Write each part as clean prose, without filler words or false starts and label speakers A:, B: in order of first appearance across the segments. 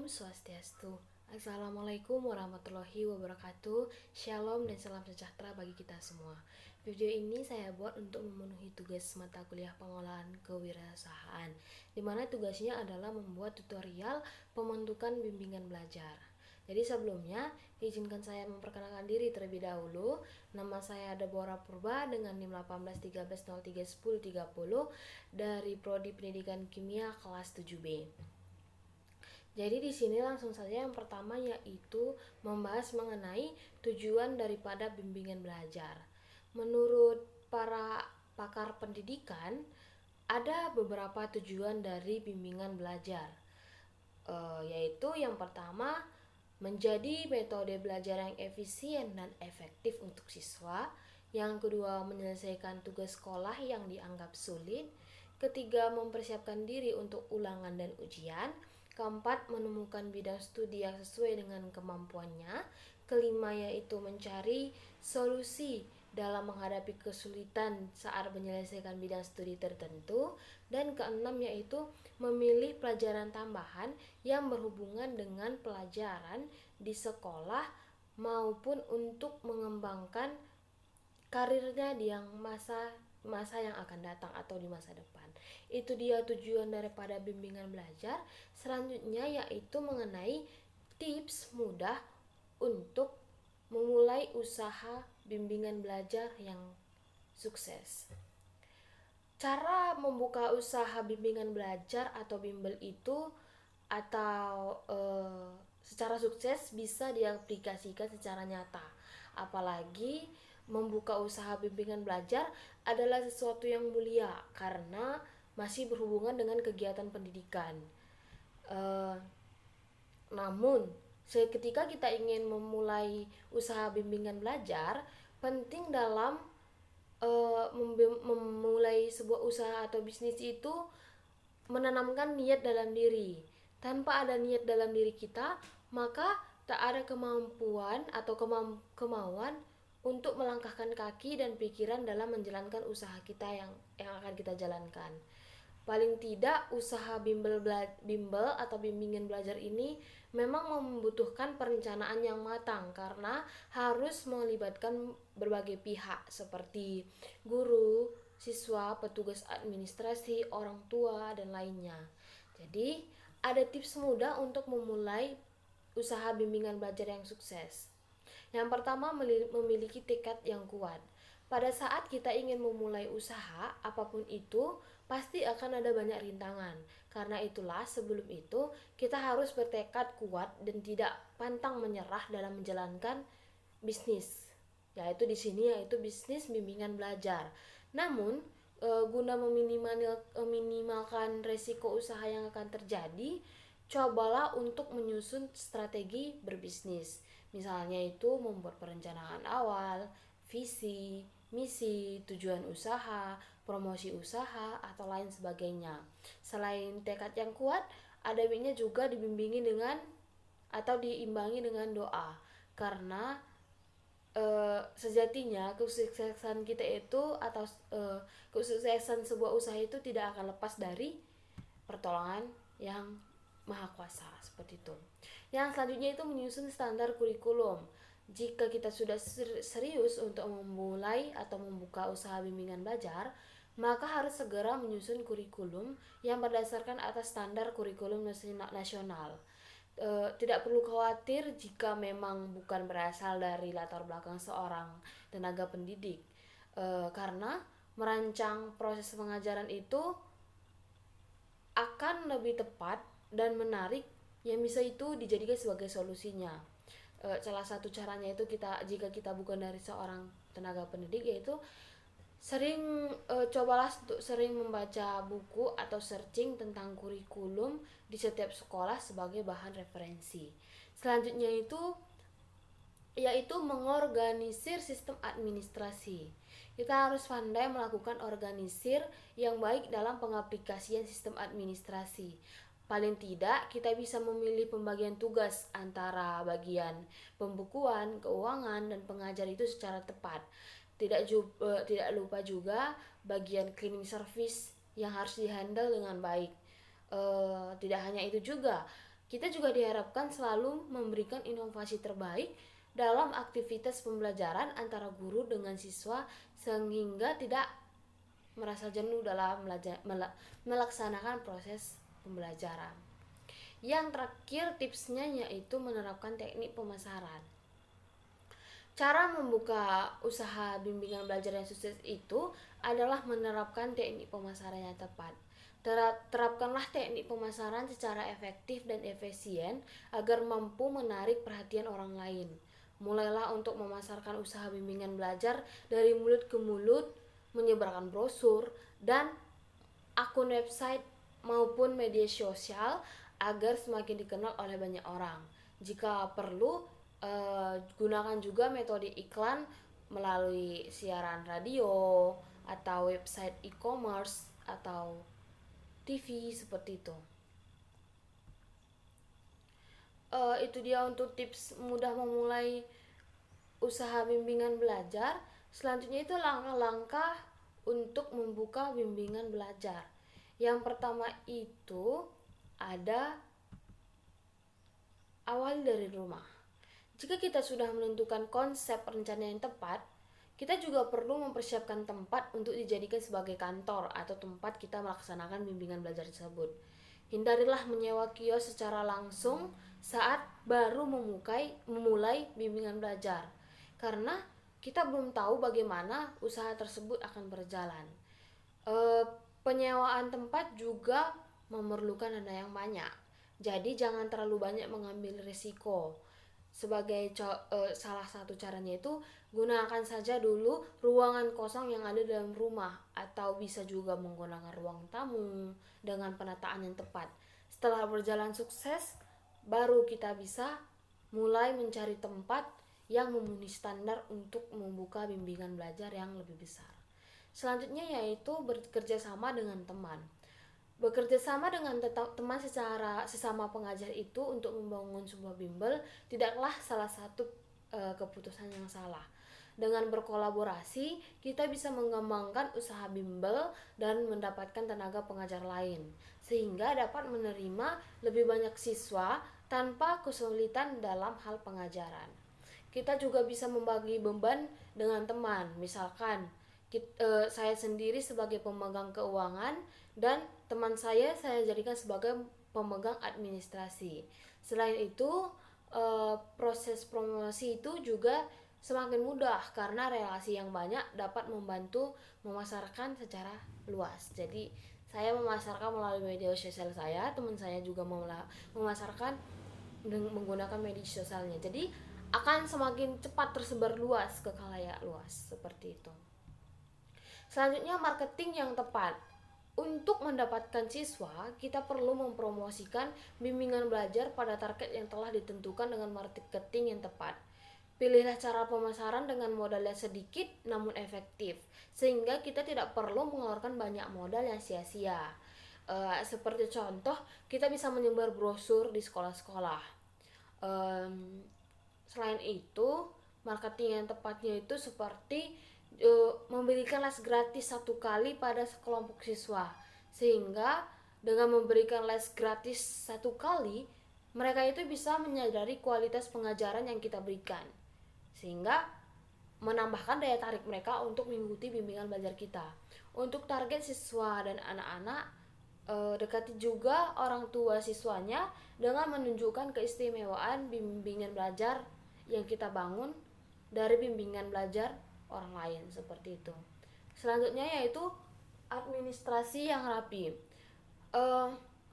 A: Om Swastiastu. Assalamualaikum warahmatullahi wabarakatuh. Shalom dan salam sejahtera bagi kita semua. Video ini saya buat untuk memenuhi tugas mata kuliah pengolahan kewirausahaan, di mana tugasnya adalah membuat tutorial pembentukan bimbingan belajar. Jadi sebelumnya, izinkan saya memperkenalkan diri terlebih dahulu. Nama saya Deborah Purba dengan NIM 1813031030 dari Prodi Pendidikan Kimia kelas 7B. Jadi di sini langsung saja yang pertama yaitu membahas mengenai tujuan daripada bimbingan belajar. Menurut para pakar pendidikan, ada beberapa tujuan dari bimbingan belajar, yaitu yang pertama menjadi metode belajar yang efisien dan efektif untuk siswa. Yang kedua, menyelesaikan tugas sekolah yang dianggap sulit. Ketiga, mempersiapkan diri untuk ulangan dan ujian. Keempat, menemukan bidang studi yang sesuai dengan kemampuannya. Kelima, yaitu mencari solusi dalam menghadapi kesulitan saat menyelesaikan bidang studi tertentu. Dan keenam, yaitu memilih pelajaran tambahan yang berhubungan dengan pelajaran di sekolah maupun untuk mengembangkan karirnya di masa yang akan datang atau di masa depan. Itu dia tujuan daripada bimbingan belajar. Selanjutnya yaitu mengenai tips mudah untuk memulai usaha bimbingan belajar yang sukses. Cara membuka usaha bimbingan belajar atau bimbel itu secara sukses bisa diaplikasikan secara nyata. Apalagi membuka usaha bimbingan belajar adalah sesuatu yang mulia karena masih berhubungan dengan kegiatan pendidikan. Namun, ketika kita ingin memulai usaha bimbingan belajar, penting dalam memulai sebuah usaha atau bisnis itu menanamkan niat dalam diri. Tanpa ada niat dalam diri kita, maka tak ada kemampuan atau kemauan untuk melangkahkan kaki dan pikiran dalam menjalankan usaha kita yang akan kita jalankan. Paling tidak usaha bimbel atau bimbingan belajar ini memang membutuhkan perencanaan yang matang karena harus melibatkan berbagai pihak seperti guru, siswa, petugas administrasi, orang tua, dan lainnya. Jadi, ada tips mudah untuk memulai usaha bimbingan belajar yang sukses. Yang pertama, memiliki tekad yang kuat. Pada saat kita ingin memulai usaha, apapun itu, pasti akan ada banyak rintangan. Karena itulah, sebelum itu, kita harus bertekad kuat dan tidak pantang menyerah dalam menjalankan bisnis. Yaitu di sini yaitu bisnis bimbingan belajar. Namun, guna meminimalkan resiko usaha yang akan terjadi, cobalah untuk menyusun strategi berbisnis. Misalnya itu membuat perencanaan awal, visi, misi, tujuan usaha, promosi usaha, atau lain sebagainya. Selain tekad yang kuat, ada baiknya juga diimbangi dengan doa. Karena sejatinya kesuksesan kita itu atau kesuksesan sebuah usaha itu tidak akan lepas dari pertolongan yang maha kuasa, seperti itu. Yang selanjutnya itu menyusun standar kurikulum. Jika kita sudah serius untuk memulai atau membuka usaha bimbingan belajar, maka harus segera menyusun kurikulum yang berdasarkan atas standar kurikulum nasional. Tidak perlu khawatir jika memang bukan berasal dari latar belakang seorang tenaga pendidik, karena merancang proses pengajaran itu akan lebih tepat dan menarik yang bisa itu dijadikan sebagai solusinya. Salah satu caranya itu jika kita bukan dari seorang tenaga pendidik, yaitu cobalah untuk sering membaca buku atau searching tentang kurikulum di setiap sekolah sebagai bahan referensi. Selanjutnya yaitu mengorganisir sistem administrasi. Kita harus pandai melakukan organisir yang baik dalam pengaplikasian sistem administrasi. Paling tidak kita bisa memilih pembagian tugas antara bagian pembukuan, keuangan, dan pengajar itu secara tepat. Tidak lupa juga bagian cleaning service yang harus dihandle dengan baik. Tidak hanya itu juga, Kita juga diharapkan selalu memberikan inovasi terbaik dalam aktivitas pembelajaran antara guru dengan siswa sehingga tidak merasa jenuh dalam melaksanakan proses pembelajaran. Yang terakhir tipsnya yaitu menerapkan teknik pemasaran. Cara membuka usaha bimbingan belajar yang sukses itu adalah menerapkan teknik pemasaran yang tepat. Terapkanlah teknik pemasaran secara efektif dan efisien agar mampu menarik perhatian orang lain. Mulailah untuk memasarkan usaha bimbingan belajar dari mulut ke mulut, menyebarkan brosur dan akun website maupun media sosial agar semakin dikenal oleh banyak orang. Jika perlu, gunakan juga metode iklan melalui siaran radio atau website e-commerce atau TV seperti itu. Itu dia untuk tips mudah memulai usaha bimbingan belajar. Selanjutnya itu langkah-langkah untuk membuka bimbingan belajar. Yang pertama itu ada awal dari rumah. Jika kita sudah menentukan konsep rencana yang tepat, kita juga perlu mempersiapkan tempat untuk dijadikan sebagai kantor atau tempat kita melaksanakan bimbingan belajar tersebut. Hindarilah menyewa kios secara langsung saat baru memulai bimbingan belajar, karena kita belum tahu bagaimana usaha tersebut akan berjalan. Penyewaan tempat juga memerlukan dana yang banyak, jadi jangan terlalu banyak mengambil risiko. Sebagai salah satu caranya itu gunakan saja dulu ruangan kosong yang ada dalam rumah, atau bisa juga menggunakan ruang tamu dengan penataan yang tepat. Setelah berjalan sukses, baru kita bisa mulai mencari tempat yang memenuhi standar untuk membuka bimbingan belajar yang lebih besar. Selanjutnya yaitu bekerja sama dengan teman. Bekerja sama dengan teman secara sesama pengajar itu untuk membangun sebuah bimbel tidaklah salah satu keputusan yang salah. Dengan berkolaborasi, kita bisa mengembangkan usaha bimbel dan mendapatkan tenaga pengajar lain, sehingga dapat menerima lebih banyak siswa tanpa kesulitan dalam hal pengajaran. Kita juga bisa membagi beban dengan teman, misalkan saya sendiri sebagai pemegang keuangan dan teman saya jadikan sebagai pemegang administrasi. Selain itu, proses promosi itu juga semakin mudah karena relasi yang banyak dapat membantu memasarkan secara luas. Jadi saya memasarkan melalui media sosial saya, teman saya juga memasarkan menggunakan media sosialnya. Jadi akan semakin cepat tersebar luas ke khalayak luas, seperti itu. Selanjutnya, marketing yang tepat. Untuk mendapatkan siswa, kita perlu mempromosikan bimbingan belajar pada target yang telah ditentukan dengan marketing yang tepat. Pilihlah cara pemasaran dengan modal yang sedikit namun efektif, sehingga kita tidak perlu mengeluarkan banyak modal yang sia-sia. Seperti contoh, kita bisa menyebar brosur di sekolah-sekolah. Selain itu, marketing yang tepatnya itu seperti memberikan les gratis 1 kali pada sekelompok siswa, sehingga dengan memberikan les gratis 1 kali, mereka itu bisa menyadari kualitas pengajaran yang kita berikan, sehingga menambahkan daya tarik mereka untuk mengikuti bimbingan belajar kita. Untuk target siswa dan anak-anak, dekati juga orang tua siswanya dengan menunjukkan keistimewaan bimbingan belajar yang kita bangun dari bimbingan belajar orang lain, seperti itu. Selanjutnya yaitu administrasi yang rapi.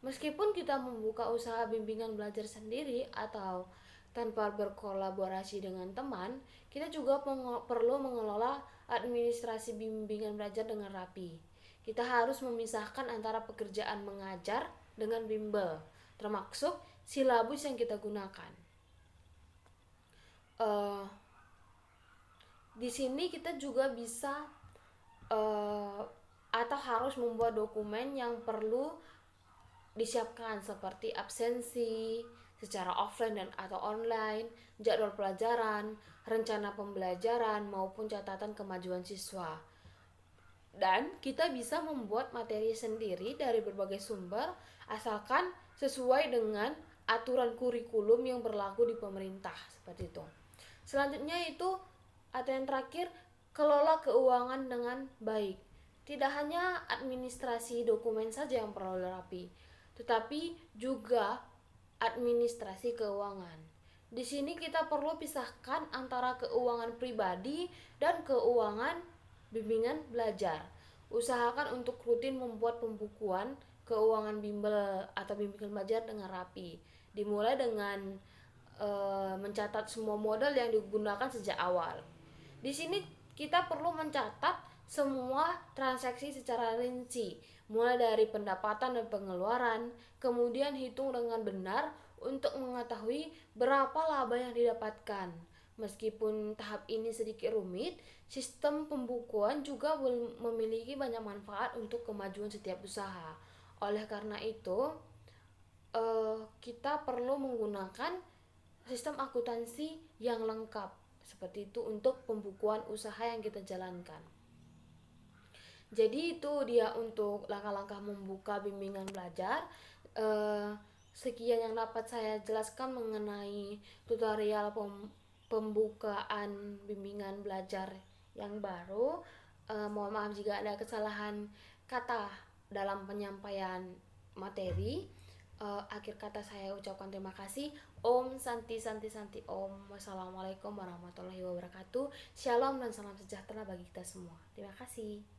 A: Meskipun kita membuka usaha bimbingan belajar sendiri atau tanpa berkolaborasi dengan teman, kita juga perlu mengelola administrasi bimbingan belajar dengan rapi. Kita harus memisahkan antara pekerjaan mengajar dengan bimbel, termasuk silabus yang kita gunakan. Di sini kita juga bisa atau harus membuat dokumen yang perlu disiapkan seperti absensi secara offline dan atau online, jadwal pelajaran, rencana pembelajaran maupun catatan kemajuan siswa. Dan kita bisa membuat materi sendiri dari berbagai sumber asalkan sesuai dengan aturan kurikulum yang berlaku di pemerintah seperti itu. Selanjutnya itu atau yang terakhir, kelola keuangan dengan baik. Tidak hanya administrasi dokumen saja yang perlu rapi, tetapi juga administrasi keuangan. Di sini kita perlu pisahkan antara keuangan pribadi dan keuangan bimbingan belajar. Usahakan untuk rutin membuat pembukuan keuangan bimbel atau bimbingan belajar dengan rapi. Dimulai dengan mencatat semua modal yang digunakan sejak awal. Di sini kita perlu mencatat semua transaksi secara rinci, mulai dari pendapatan dan pengeluaran, kemudian hitung dengan benar untuk mengetahui berapa laba yang didapatkan. Meskipun tahap ini sedikit rumit, sistem pembukuan juga memiliki banyak manfaat untuk kemajuan setiap usaha. Oleh karena itu, kita perlu menggunakan sistem akuntansi yang lengkap seperti itu untuk pembukuan usaha yang kita jalankan. Jadi itu dia untuk langkah-langkah membuka bimbingan belajar. Sekian yang dapat saya jelaskan mengenai tutorial pembukaan bimbingan belajar yang baru. Mohon maaf jika ada kesalahan kata dalam penyampaian materi. Akhir kata saya ucapkan terima kasih. Om Santi Santi Santi Om. Wassalamualaikum warahmatullahi wabarakatuh. Shalom dan salam sejahtera bagi kita semua. Terima kasih.